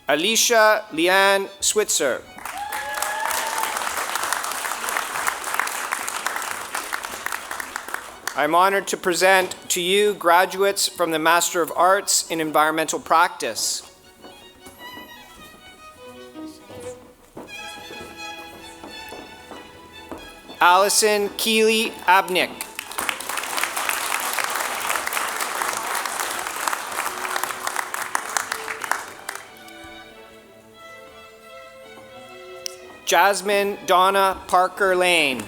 Alicia Leanne Switzer. I'm honored to present to you graduates from the Master of Arts in Environmental Practice. Allison Keeley Abnick. Jasmine Donna Parker Lane.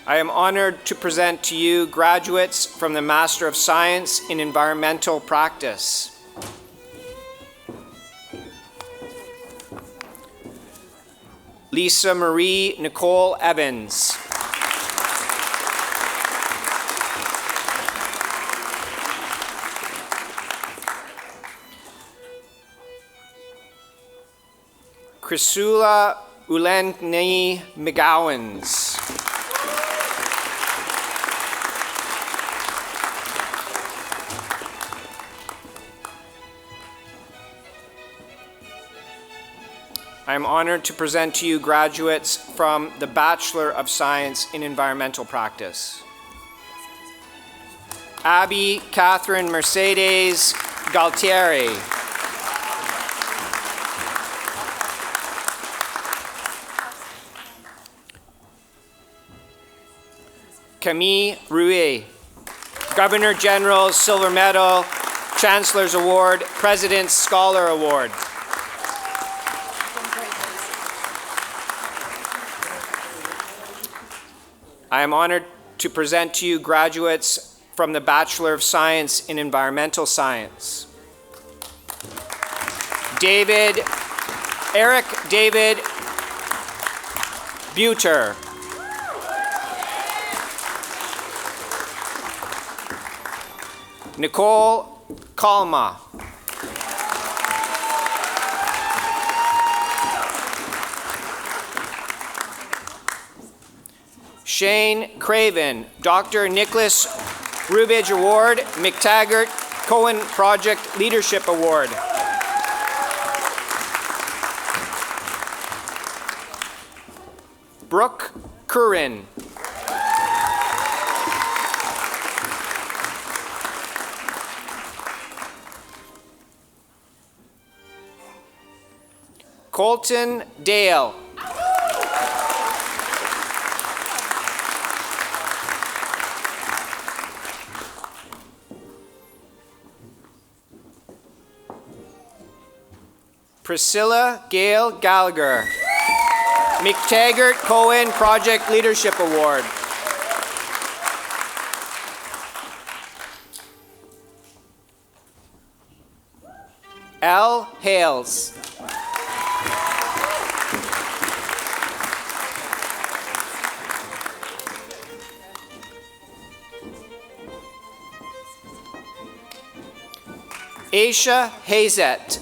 I am honored to present to you graduates from the Master of Science in Environmental Practice. Lisa Marie Nicole Evans. Chrysula Ulenni McGowans. I am honored to present to you graduates from the Bachelor of Science in Environmental Practice. Abby Catherine Mercedes Galtieri. Camille Rouet, Governor General's Silver Medal, Chancellor's Award, President's Scholar Award. I am honored to present to you graduates from the Bachelor of Science in Environmental Science. Eric David Buter. Nicole Kalma. Shane Craven, Dr. Nicholas Rubidge Award, McTaggart Cohen Project Leadership Award. Brooke Curran. Colton Dale. Priscilla Gail Gallagher, McTaggart Cohen Project Leadership Award. L. Hales. Aisha Hazet.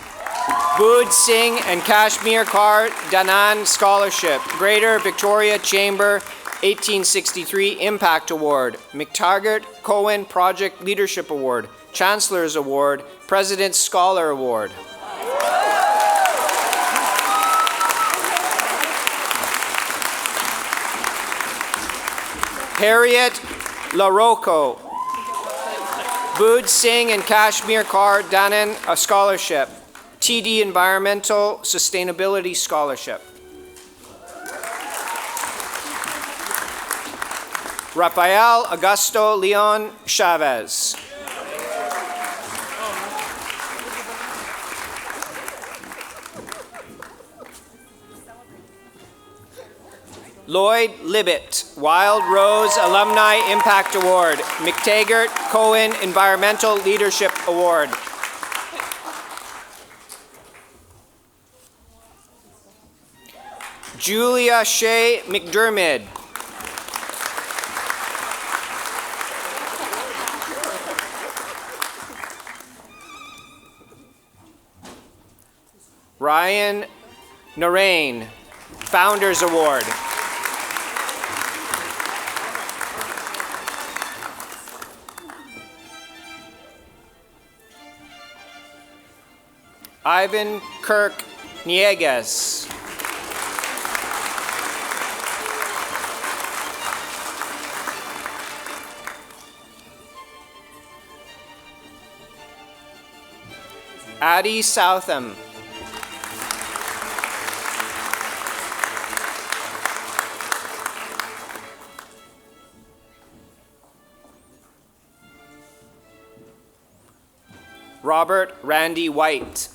Bood Singh and Kashmir Kaur Danan Scholarship, Greater Victoria Chamber 1863 Impact Award, McTaggart Cohen Project Leadership Award, Chancellor's Award, President's Scholar Award. Harriet LaRocco. Bood Singh and Kashmir Kaur Danan Scholarship, TD Environmental Sustainability Scholarship. Rafael Augusto Leon Chavez. Lloyd Libet, Wild Rose Alumni Impact Award, McTaggart Cohen Environmental Leadership Award. Julia Shea McDermott. Ryan Narain, Founders Award. Ivan Kirk Niegas. Addie Southam. Robert Randy White.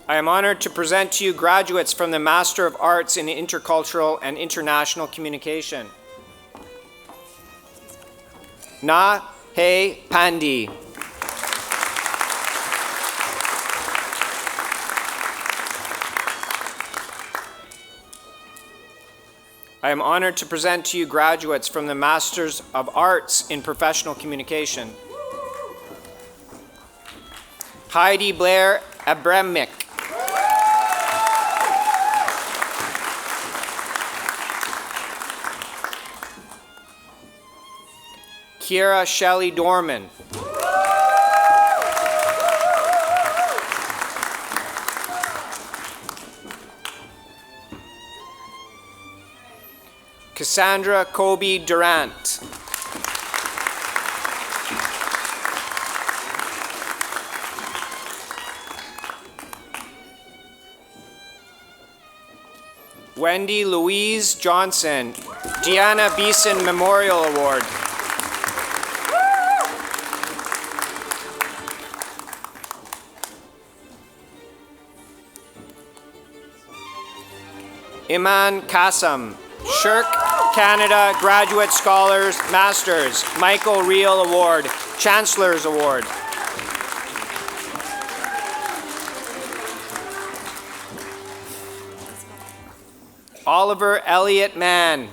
I am honored to present to you graduates from the Master of Arts in Intercultural and International Communication. Na He Pandi. I am honored to present to you graduates from the Masters of Arts in Professional Communication. Heidi Blair Abramick. Kiera Shelley Dorman. Cassandra Kobe Durant. Wendy Louise Johnson, Deanna Beeson Memorial Award. Iman Kassam, Shirk Canada Graduate Scholars Masters, Michael Reel Award, Chancellor's Award. Oliver Elliott Mann.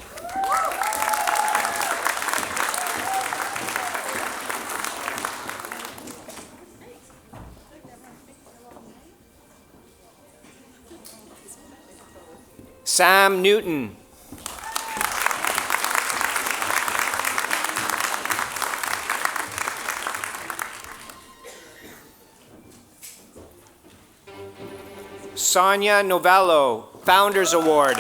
Sam Newton. Sonia Novello, Founders Award.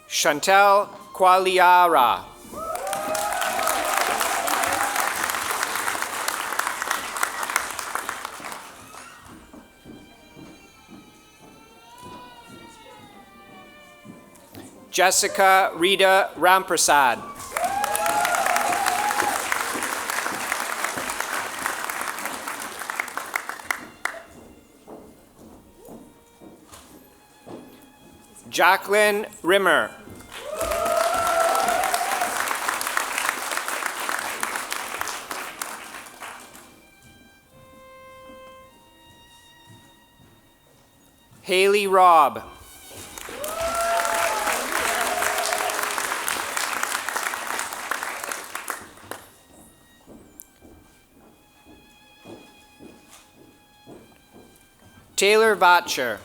Chantel Qualiara. Jessica Rita Ramprasad. Jacqueline Rimmer. Haley Robb. Taylor Bachelor.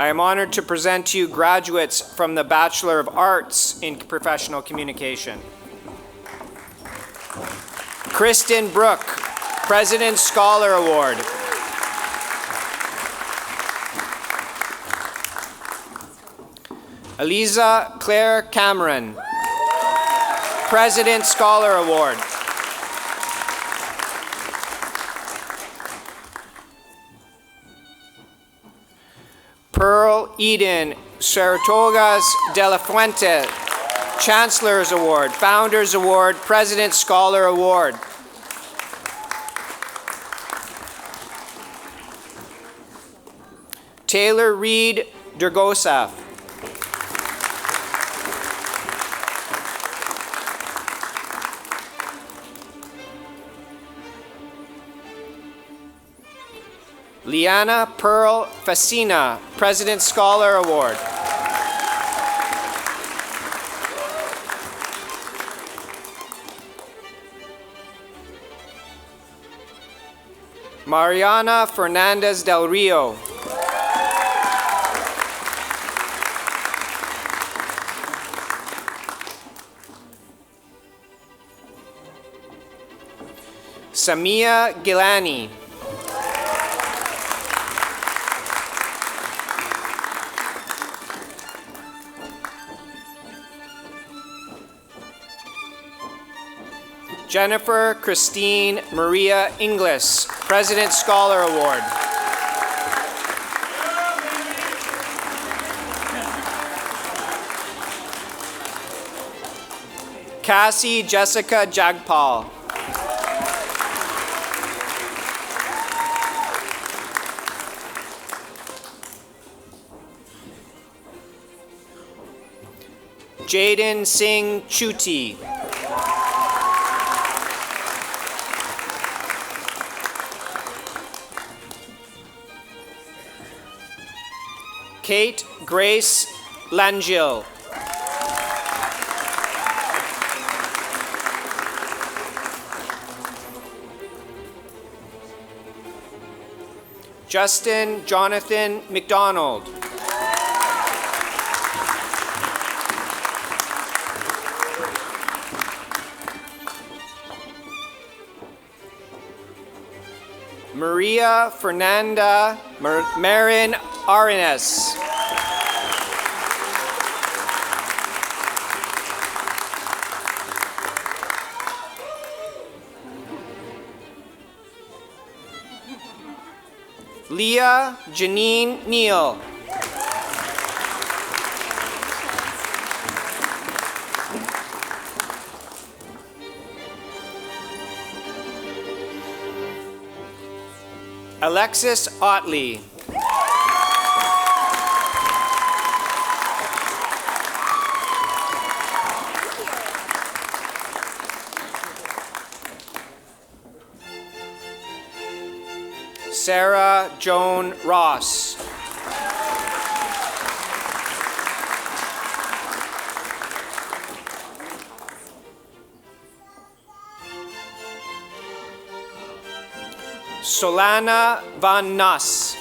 I am honored to present to you graduates from the Bachelor of Arts in Professional Communication. Kristen Brook, President's Scholar Award. Eliza Claire Cameron, President's Scholar Award. Pearl Eden Saratogas de la Fuente, Chancellor's Award, Founders Award, President's Scholar Award. Taylor Reed Dergosa. Liana Pearl Facina, President's Scholar Award. Mariana Fernandez del Rio. Samia Gilani. Jennifer Christine Maria Inglis, President's Scholar Award. Cassie Jessica Jagpal. Jaden Singh Chuti. Kate Grace Langille. Justin Jonathan McDonald. Maria Fernanda Marin Arenas. Leah Janine Neal. Alexis Otley. Sarah Joan Ross. Solana Van Nuss.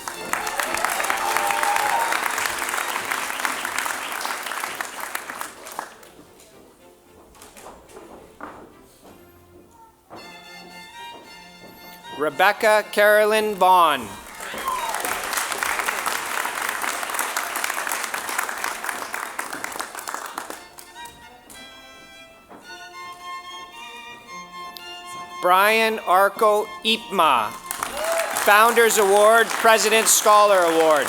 Rebecca Carolyn Vaughn. Brian Arco Ipma, Founders Award, President's Scholar Award.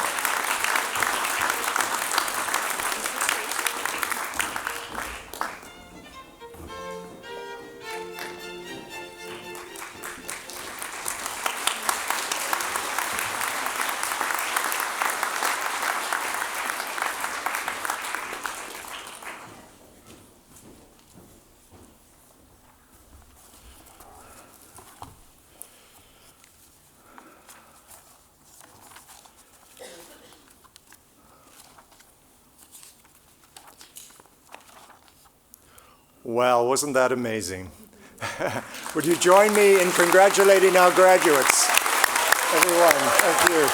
Well, wasn't that amazing? Would you join me in congratulating our graduates? Everyone, thank you.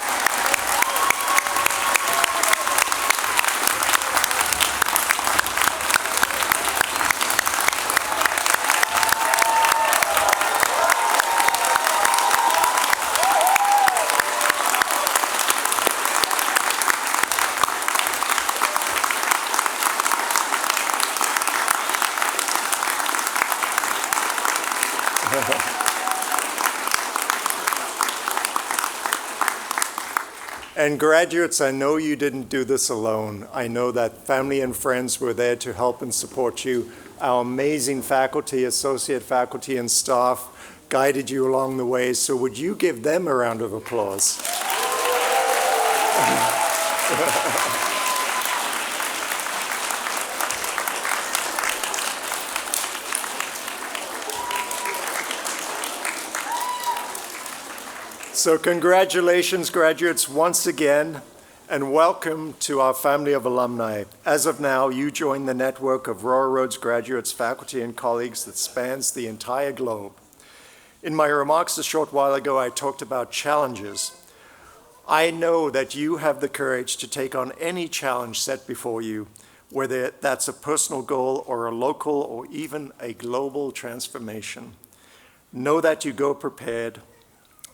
And graduates, I know you didn't do this alone. I know that family and friends were there to help and support you. Our amazing faculty, associate faculty, and staff guided you along the way. So would you give them a round of applause? So congratulations, graduates, once again, and welcome to our family of alumni. As of now, you join the network of Royal Roads graduates, faculty, and colleagues that spans the entire globe. In my remarks a short while ago, I talked about challenges. I know that you have the courage to take on any challenge set before you, whether that's a personal goal or a local or even a global transformation. Know that you go prepared.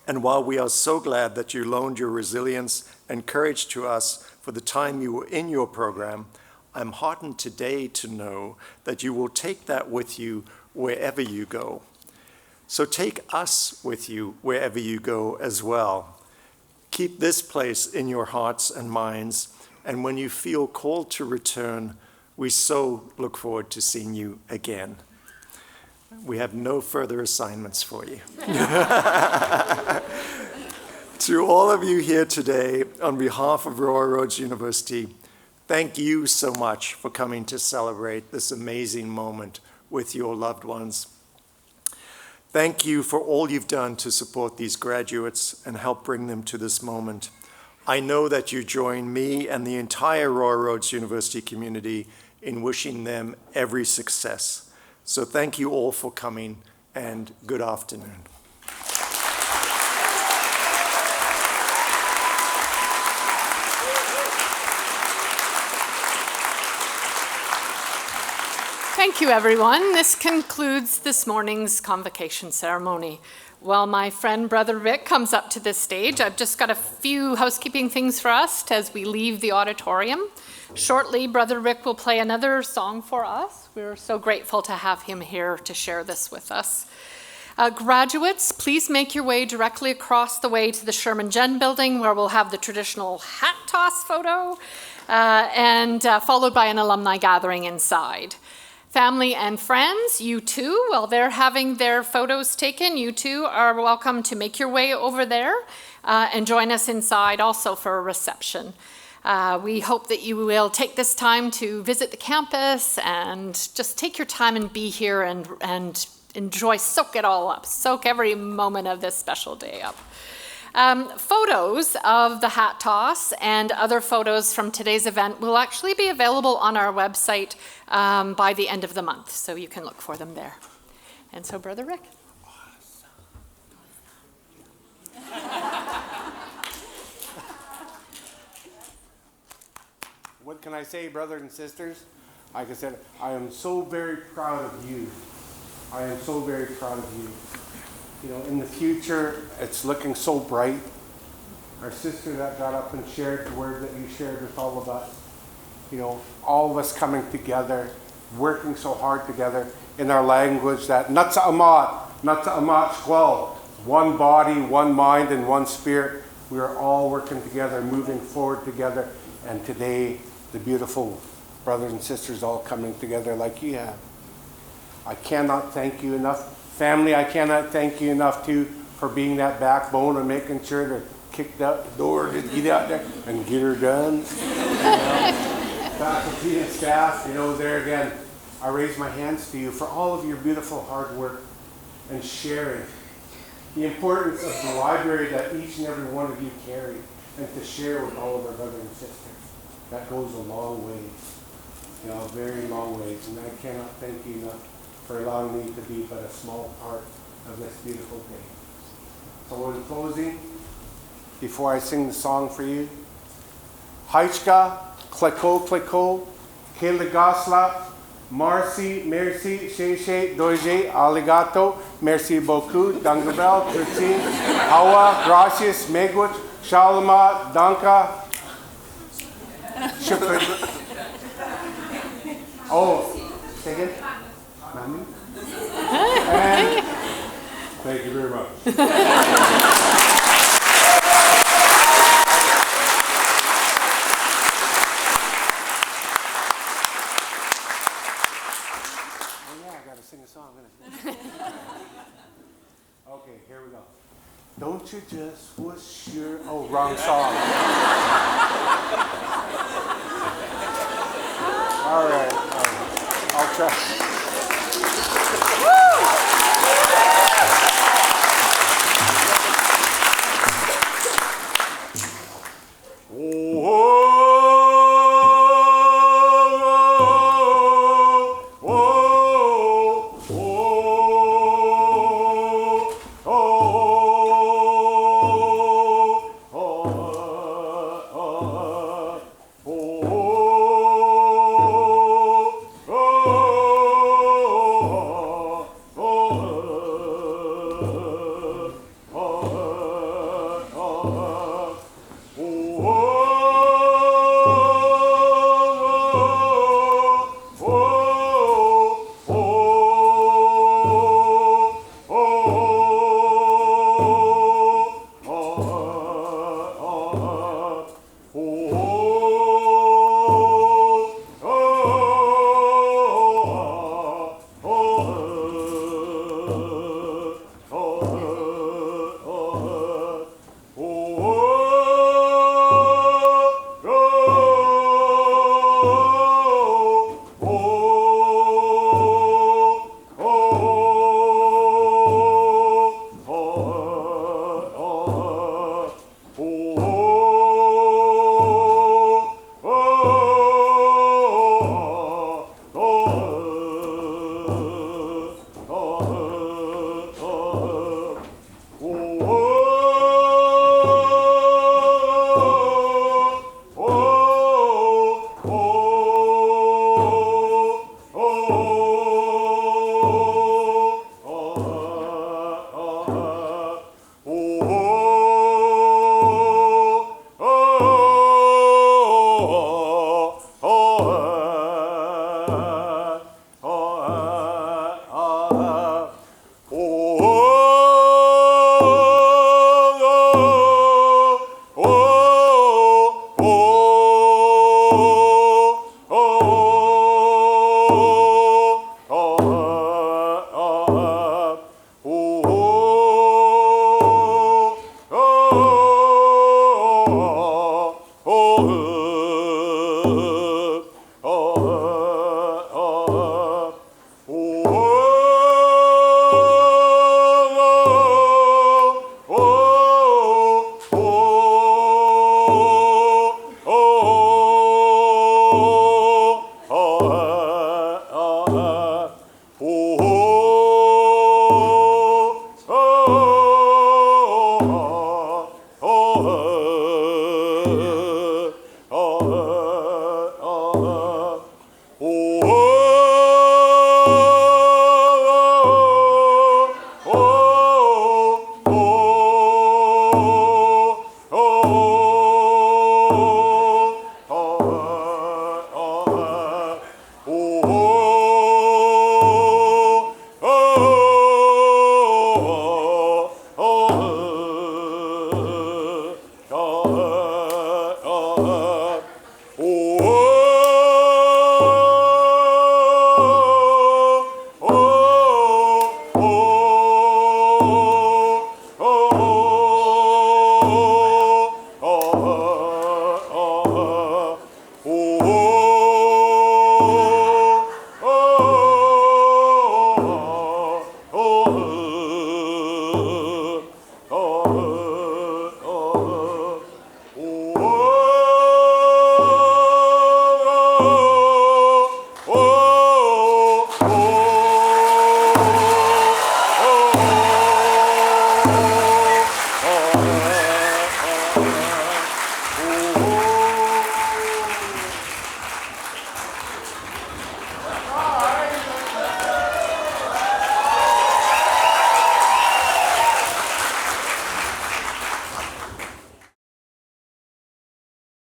And while we are so glad that you loaned your resilience and courage to us for the time you were in your program, I'm heartened today to know that you will take that with you wherever you go. So take us with you wherever you go as well. Keep this place in your hearts and minds, and when you feel called to return, we so look forward to seeing you again. We have no further assignments for you. To all of you here today, on behalf of Royal Roads University, thank you so much for coming to celebrate this amazing moment with your loved ones. Thank you for all you've done to support these graduates and help bring them to this moment. I know that you join me and the entire Royal Roads University community in wishing them every success. So thank you all for coming, and good afternoon. Thank you, everyone. This concludes this morning's convocation ceremony. While my friend, Brother Rick, comes up to this stage, I've just got a few housekeeping things for us as we leave the auditorium. Shortly, Brother Rick will play another song for us. We're so grateful to have him here to share this with us. Graduates, please make your way directly across the way to the Sherman Gen building, where we'll have the traditional hat toss photo, and followed by an alumni gathering inside. Family and friends, you too, while they're having their photos taken, you too are welcome to make your way over there and join us inside also for a reception. We hope that you will take this time to visit the campus and just take your time and be here and enjoy, soak it all up, soak every moment of this special day up. Photos of the hat toss and other photos from today's event will actually be available on our website by the end of the month, so you can look for them there. And so, Brother Rick. What can I say, brothers and sisters? Like I said, I am so very proud of you. I am so very proud of you. You know, in the future, it's looking so bright. Our sister that got up and shared the word that you shared with all of us. You know, all of us coming together, working so hard together in our language that Natsa Amat Shkwal, one body, one mind, and one spirit. We are all working together, moving forward together. And today, the beautiful brothers and sisters all coming together like you have. I cannot thank you enough. Family, I cannot thank you enough too for being that backbone and making sure to kick out the door to get out there and get her done. Faculty and staff, you know, there again, I raise my hands to you for all of your beautiful hard work and sharing. The importance of the library that each and every one of you carry and to share with all of our brothers and sisters. That goes a long way. a very long ways, and I cannot thank you enough for allowing me to be but a small part of this beautiful day. So in closing, before I sing the song for you, Haichka, Kleko Kleko, Kelegasla, Marcy, merci, Sheshe, Doje, Aligato, merci beaucoup, Dangabel, Kurtin, Hawa, Gracias, Megwit, Shalama, Danka, Shukr. Oh, say again? Mami? And thank you very much. Sing a song, innit? Okay, here we go. Don't you just wish your... Oh, wrong song. All right. I'll try.